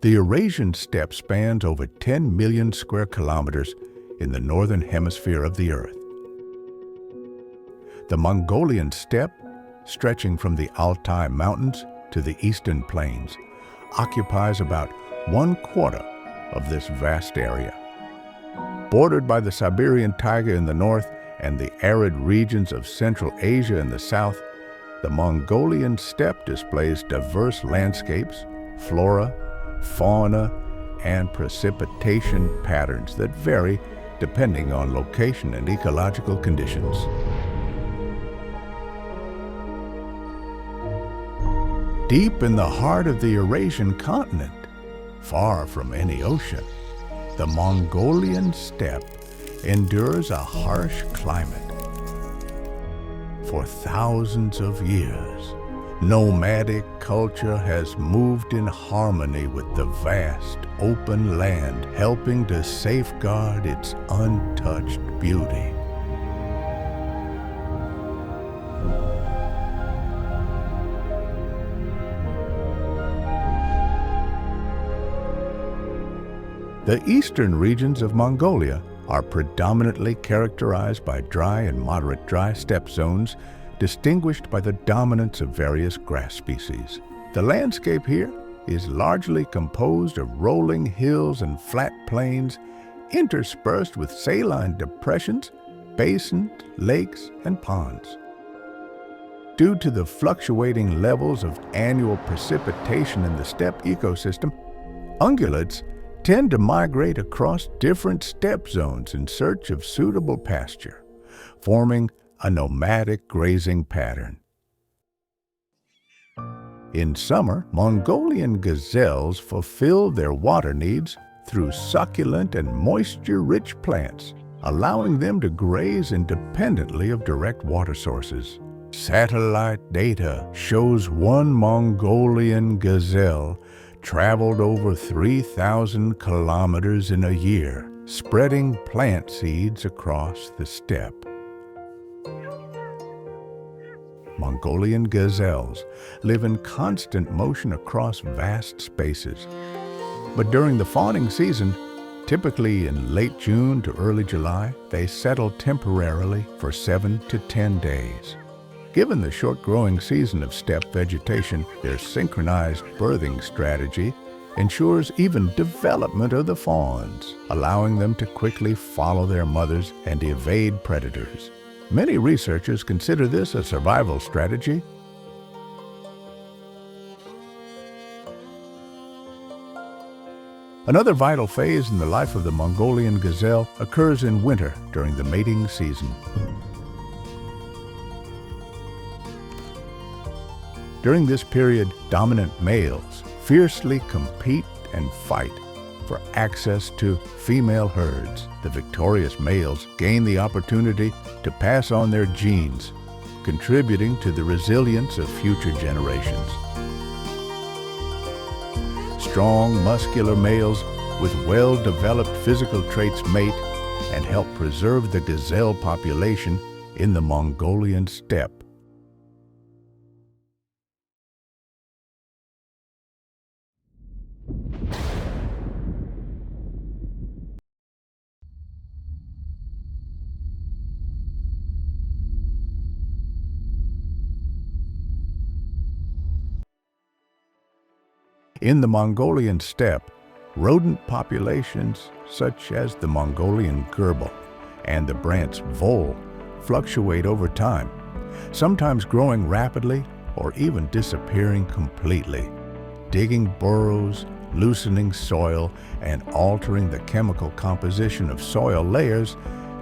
The Eurasian steppe spans over 10 million square kilometers in the northern hemisphere of the Earth. The Mongolian steppe, stretching from the Altai Mountains to the eastern plains, occupies about 1/4 of this vast area. Bordered by the Siberian taiga in the north and the arid regions of Central Asia in the south, the Mongolian steppe displays diverse landscapes, flora, fauna, and precipitation patterns that vary depending on location and ecological conditions. Deep in the heart of the Eurasian continent, far from any ocean, the Mongolian steppe endures a harsh climate. For thousands of years, nomadic culture has moved in harmony with the vast, open land, helping to safeguard its untouched beauty. The eastern regions of Mongolia are predominantly characterized by dry and moderate dry steppe zones, distinguished by the dominance of various grass species. The landscape here is largely composed of rolling hills and flat plains, interspersed with saline depressions, basins, lakes, and ponds. Due to the fluctuating levels of annual precipitation in the steppe ecosystem, ungulates tend to migrate across different steppe zones in search of suitable pasture, forming a nomadic grazing pattern. In summer, Mongolian gazelles fulfill their water needs through succulent and moisture-rich plants, allowing them to graze independently of direct water sources. Satellite data shows one Mongolian gazelle traveled over 3,000 kilometers in a year, spreading plant seeds across the steppe. Mongolian gazelles live in constant motion across vast spaces. But during the fawning season, typically in late June to early July, they settle temporarily for 7 to 10 days. Given the short growing season of steppe vegetation, their synchronized birthing strategy ensures even development of the fawns, allowing them to quickly follow their mothers and evade predators. Many researchers consider this a survival strategy. Another vital phase in the life of the Mongolian gazelle occurs in winter during the mating season. During this period, dominant males fiercely compete and fight for access to female herds. The victorious males gain the opportunity to pass on their genes, contributing to the resilience of future generations. Strong, muscular males with well-developed physical traits mate and help preserve the gazelle population in the Mongolian steppe. In the Mongolian steppe, rodent populations such as the Mongolian gerbil and the Brandt's vole fluctuate over time, sometimes growing rapidly or even disappearing completely. Digging burrows, loosening soil, and altering the chemical composition of soil layers,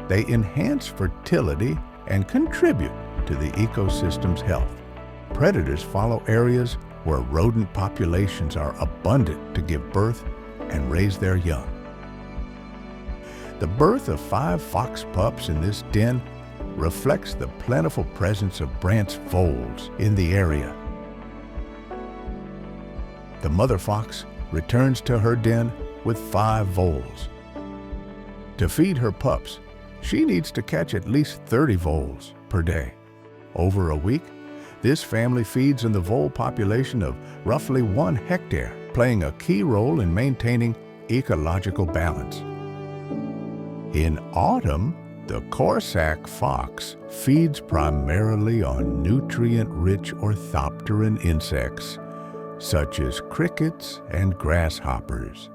they enhance fertility and contribute to the ecosystem's health. Predators follow areas where rodent populations are abundant to give birth and raise their young. The birth of 5 fox pups in this den reflects the plentiful presence of Brandt's voles in the area. The mother fox returns to her den with 5 voles. To feed her pups, she needs to catch at least 30 voles per day. Over a week, this family feeds on the vole population of roughly 1 hectare. playing a key role in maintaining ecological balance. In autumn, the Corsac fox feeds primarily on nutrient-rich orthopteran insects, such as crickets and grasshoppers.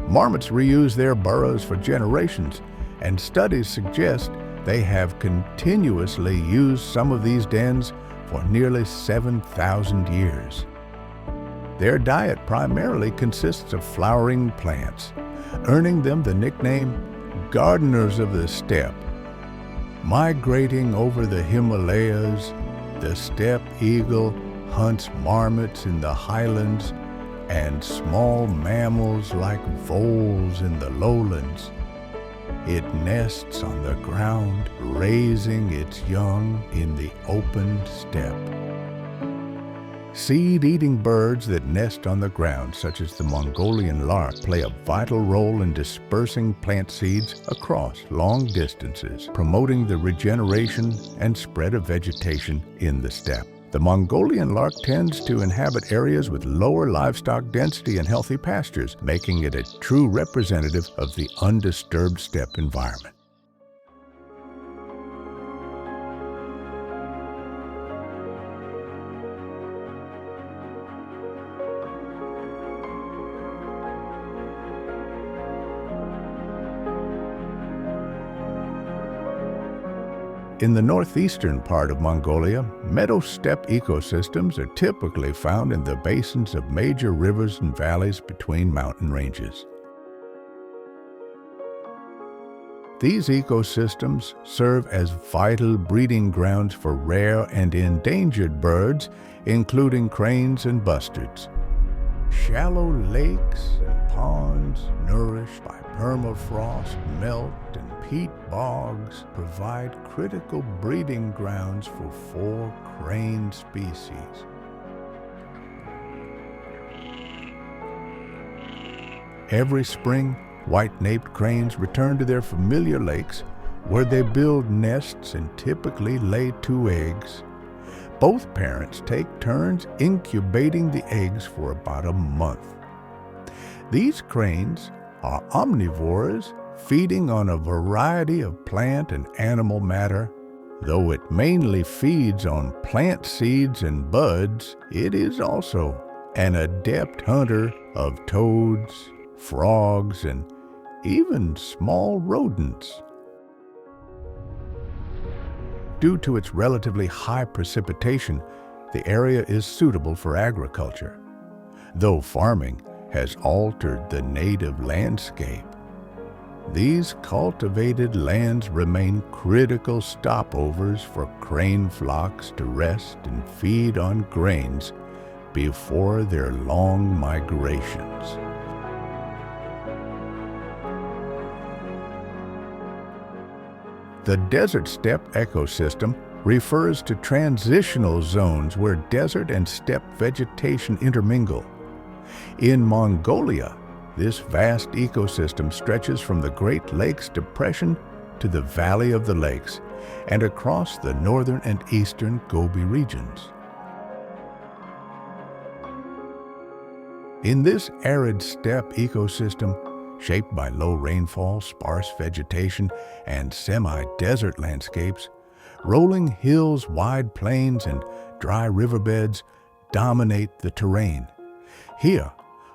Marmots reuse their burrows for generations, and studies suggest they have continuously used some of these dens for nearly 7,000 years. Their diet primarily consists of flowering plants, earning them the nickname gardeners of the steppe. Migrating over the Himalayas, the steppe eagle hunts marmots in the highlands and small mammals like voles in the lowlands. It nests on the ground, raising its young in the open steppe. Seed-eating birds that nest on the ground, such as the Mongolian lark, play a vital role in dispersing plant seeds across long distances, promoting the regeneration and spread of vegetation in the steppe. The Mongolian lark tends to inhabit areas with lower livestock density and healthy pastures, making it a true representative of the undisturbed steppe environment. In the northeastern part of Mongolia, meadow steppe ecosystems are typically found in the basins of major rivers and valleys between mountain ranges. These ecosystems serve as vital breeding grounds for rare and endangered birds, including cranes and bustards. Shallow lakes and ponds, nourished by permafrost, melt, and peat bogs, provide critical breeding grounds for 4 crane species. Every spring, white-naped cranes return to their familiar lakes, where they build nests and typically lay 2 eggs. Both parents take turns incubating the eggs for about a month. These cranes are omnivores, feeding on a variety of plant and animal matter. Though it mainly feeds on plant seeds and buds, it is also an adept hunter of toads, frogs, and even small rodents. Due to its relatively high precipitation, the area is suitable for agriculture, though farming has altered the native landscape. These cultivated lands remain critical stopovers for crane flocks to rest and feed on grains before their long migrations. The desert steppe ecosystem refers to transitional zones where desert and steppe vegetation intermingle. In Mongolia, this vast ecosystem stretches from the Great Lakes Depression to the Valley of the Lakes and across the northern and eastern Gobi regions. In this arid steppe ecosystem, shaped by low rainfall, sparse vegetation, and semi-desert landscapes, rolling hills, wide plains, and dry riverbeds dominate the terrain. Here,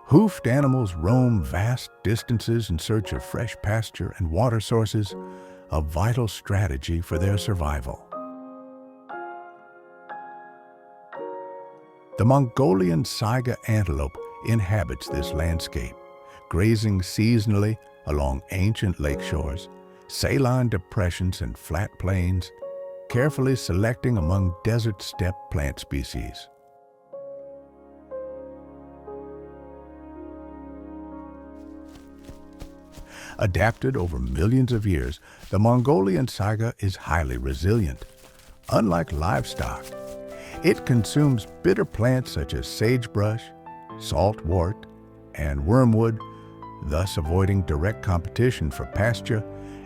hoofed animals roam vast distances in search of fresh pasture and water sources, a vital strategy for their survival. The Mongolian saiga antelope inhabits this landscape, grazing seasonally along ancient lake shores, saline depressions, and flat plains, carefully selecting among desert steppe plant species. Adapted over millions of years, the Mongolian saiga is highly resilient. Unlike livestock, it consumes bitter plants such as sagebrush, saltwort, and wormwood, thus avoiding direct competition for pasture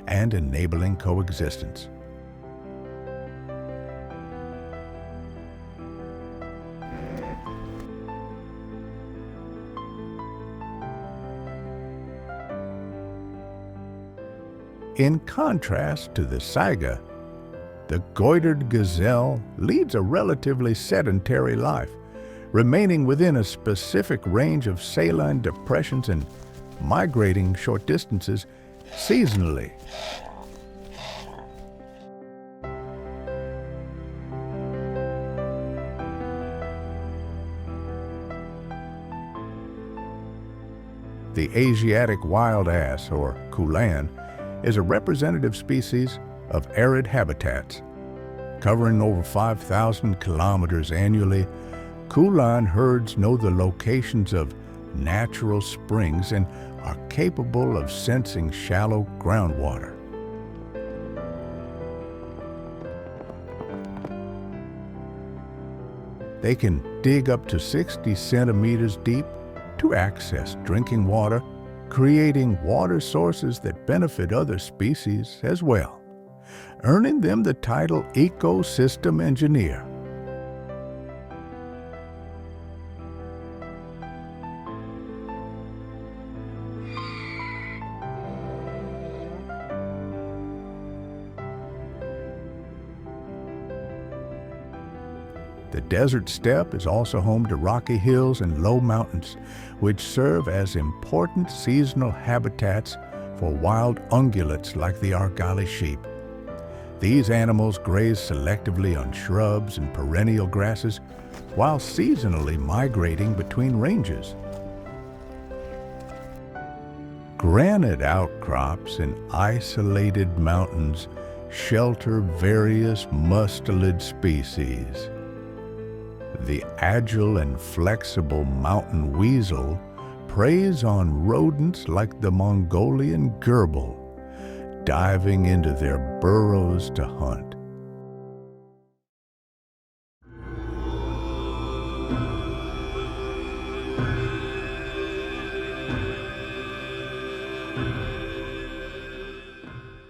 and enabling coexistence. In contrast to the saiga, the goitered gazelle leads a relatively sedentary life, remaining within a specific range of saline depressions and migrating short distances seasonally. The Asiatic wild ass, or kulan, is a representative species of arid habitats. Covering over 5,000 kilometers annually, kulan herds know the locations of natural springs and are capable of sensing shallow groundwater. They can dig up to 60 centimeters deep to access drinking water, creating water sources that benefit other species as well, earning them the title ecosystem engineer. The desert steppe is also home to rocky hills and low mountains, which serve as important seasonal habitats for wild ungulates like the Argali sheep. These animals graze selectively on shrubs and perennial grasses while seasonally migrating between ranges. Granite outcrops and isolated mountains shelter various mustelid species. The agile and flexible mountain weasel preys on rodents like the Mongolian gerbil, diving into their burrows to hunt.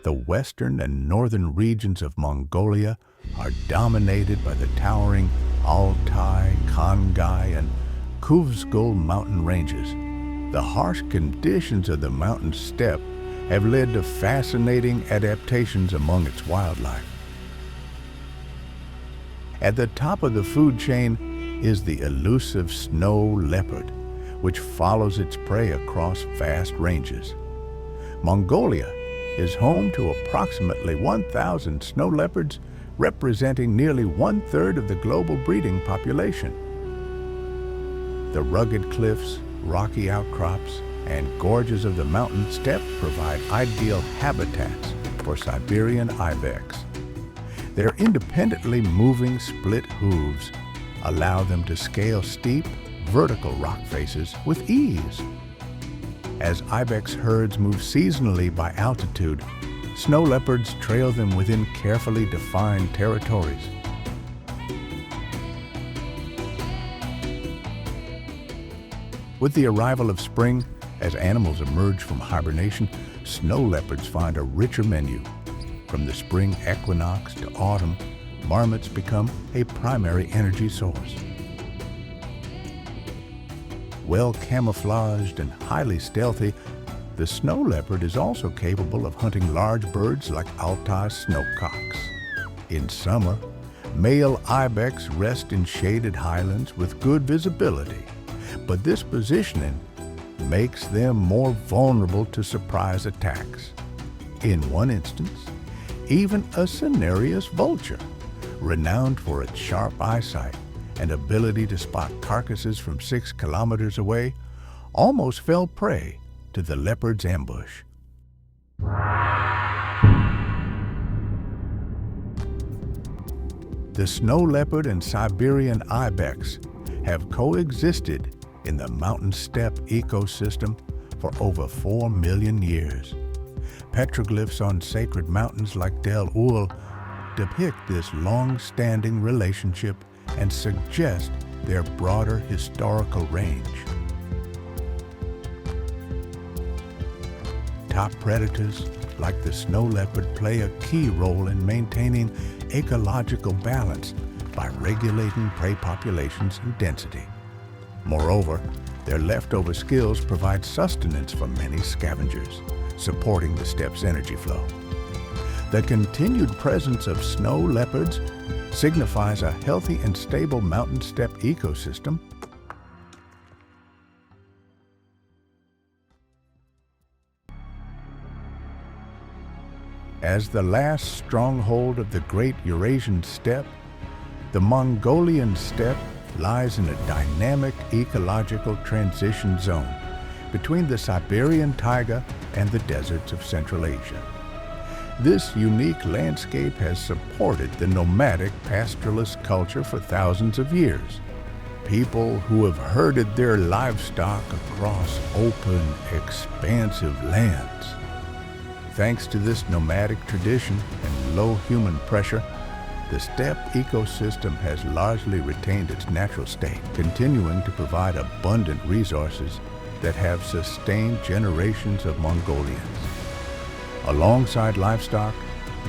The western and northern regions of Mongolia are dominated by the towering Altai, Khangai, and Khuvsgol mountain ranges. The harsh conditions of the mountain steppe have led to fascinating adaptations among its wildlife. At the top of the food chain is the elusive snow leopard, which follows its prey across vast ranges. Mongolia is home to approximately 1,000 snow leopards, representing nearly 1/3 of the global breeding population. The rugged cliffs, rocky outcrops, and gorges of the mountain steppe provide ideal habitats for Siberian ibex. Their independently moving split hooves allow them to scale steep, vertical rock faces with ease. As ibex herds move seasonally by altitude, snow leopards trail them within carefully defined territories. With the arrival of spring, as animals emerge from hibernation, snow leopards find a richer menu. From the spring equinox to autumn, marmots become a primary energy source. Well camouflaged and highly stealthy, the snow leopard is also capable of hunting large birds like Altai snowcocks. In summer, male ibex rest in shaded highlands with good visibility, but this positioning makes them more vulnerable to surprise attacks. In one instance, even a cinereous vulture, renowned for its sharp eyesight and ability to spot carcasses from 6 kilometers away, almost fell prey to the leopard's ambush. The snow leopard and Siberian ibex have coexisted in the mountain steppe ecosystem for over 4 million years. Petroglyphs on sacred mountains like Del Ul depict this long-standing relationship and suggest their broader historical range. top predators, like the snow leopard, play a key role in maintaining ecological balance by regulating prey populations and density. Moreover, their leftover skills provide sustenance for many scavengers, supporting the steppe's energy flow. The continued presence of snow leopards signifies a healthy and stable mountain steppe ecosystem. As the last stronghold of the Great Eurasian Steppe, the Mongolian Steppe lies in a dynamic ecological transition zone between the Siberian taiga and the deserts of Central Asia. This unique landscape has supported the nomadic pastoralist culture for thousands of years. People who have herded their livestock across open, expansive lands. Thanks to this nomadic tradition and low human pressure, the steppe ecosystem has largely retained its natural state, continuing to provide abundant resources that have sustained generations of Mongolians. Alongside livestock,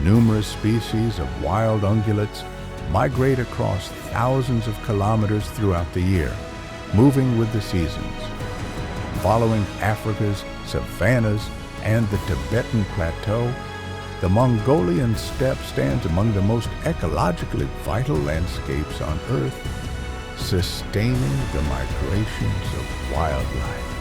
numerous species of wild ungulates migrate across thousands of kilometers throughout the year, moving with the seasons. Following Africa's savannas and the Tibetan Plateau, the Mongolian steppe stands among the most ecologically vital landscapes on Earth, sustaining the migrations of wildlife.